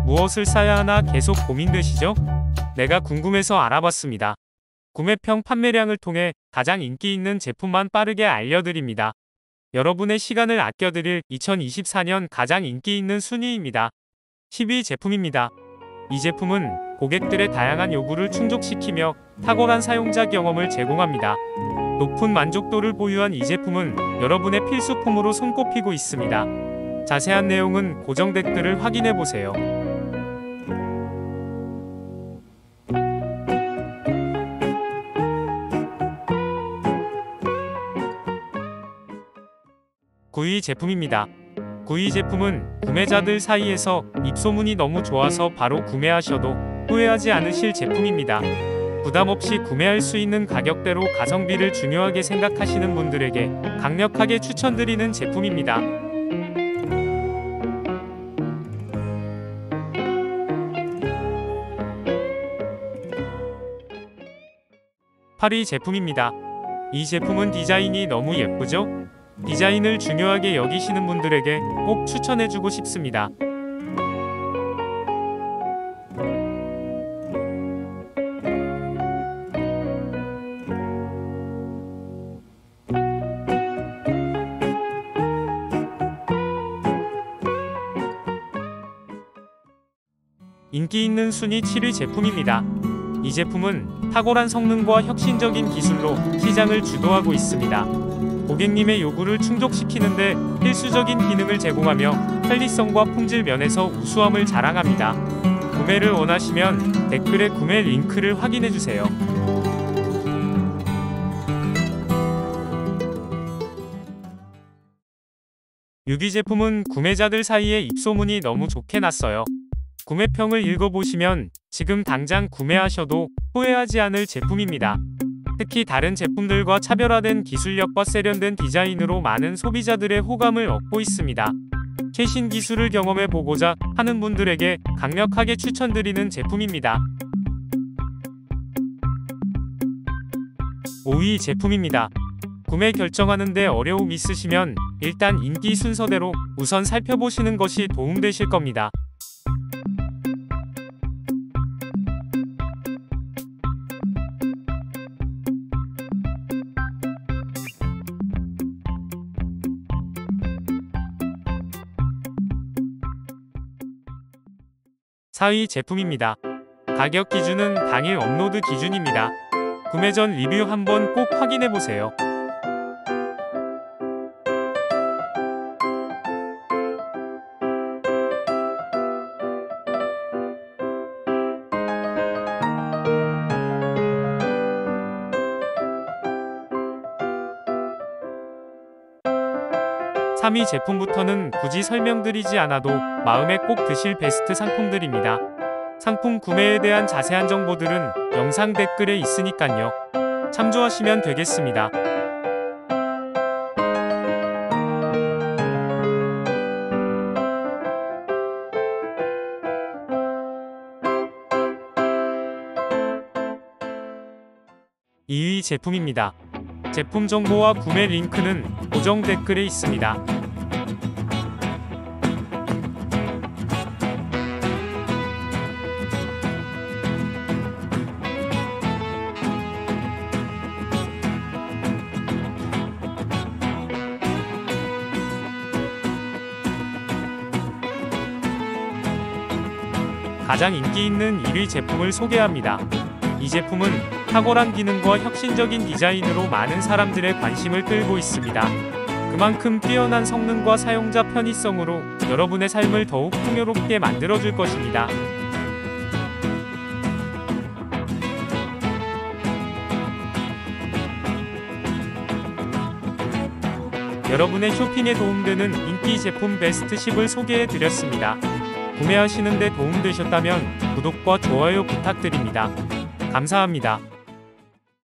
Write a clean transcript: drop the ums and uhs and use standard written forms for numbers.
무엇을 사야 하나 계속 고민되시죠? 내가 궁금해서 알아봤습니다. 구매평 판매량을 통해 가장 인기 있는 제품만 빠르게 알려드립니다. 여러분의 시간을 아껴드릴 2024년 가장 인기 있는 순위입니다. 10위 제품입니다. 이 제품은 고객들의 다양한 요구를 충족시키며 탁월한 사용자 경험을 제공합니다. 높은 만족도를 보유한 이 제품은 여러분의 필수품으로 손꼽히고 있습니다. 자세한 내용은 고정 댓글을 확인해보세요. 9위 제품입니다. 9위 제품은 구매자들 사이에서 입소문이 너무 좋아서 바로 구매하셔도 후회하지 않으실 제품입니다. 부담없이 구매할 수 있는 가격대로 가성비를 중요하게 생각하시는 분들에게 강력하게 추천드리는 제품입니다. 8위 제품입니다. 이 제품은 디자인이 너무 예쁘죠? 디자인을 중요하게 여기시는 분들에게 꼭 추천해주고 싶습니다. 인기 있는 순위 7위 제품입니다. 이 제품은 탁월한 성능과 혁신적인 기술로 시장을 주도하고 있습니다. 고객님의 요구를 충족시키는데 필수적인 기능을 제공하며 편리성과 품질 면에서 우수함을 자랑합니다. 구매를 원하시면 댓글에 구매 링크를 확인해주세요. 6위 제품은 구매자들 사이에 입소문이 너무 좋게 났어요. 구매평을 읽어보시면 지금 당장 구매하셔도 후회하지 않을 제품입니다. 특히 다른 제품들과 차별화된 기술력과 세련된 디자인으로 많은 소비자들의 호감을 얻고 있습니다. 최신 기술을 경험해보고자 하는 분들에게 강력하게 추천드리는 제품입니다. 5위 제품입니다. 구매 결정하는데 어려움 있으시면 일단 인기 순서대로 우선 살펴보시는 것이 도움되실 겁니다. 4위 제품입니다. 가격 기준은 당일 업로드 기준입니다. 구매 전 리뷰 한번 꼭 확인해보세요. 3위 제품부터는 굳이 설명드리지 않아도 마음에 꼭 드실 베스트 상품들입니다. 상품 구매에 대한 자세한 정보들은 영상 댓글에 있으니깐요. 참조하시면 되겠습니다. (2위) 제품입니다. 제품 정보와 구매 링크는 고정 댓글에 있습니다. 가장 인기 있는 1위 제품을 소개합니다. 이 제품은 탁월한 기능과 혁신적인 디자인으로 많은 사람들의 관심을 끌고 있습니다. 그만큼 뛰어난 성능과 사용자 편의성으로 여러분의 삶을 더욱 풍요롭게 만들어줄 것입니다. 여러분의 쇼핑에 도움되는 인기 제품 베스트 10을 소개해드렸습니다. 구매하시는 데 도움되셨다면 구독과 좋아요 부탁드립니다. 감사합니다.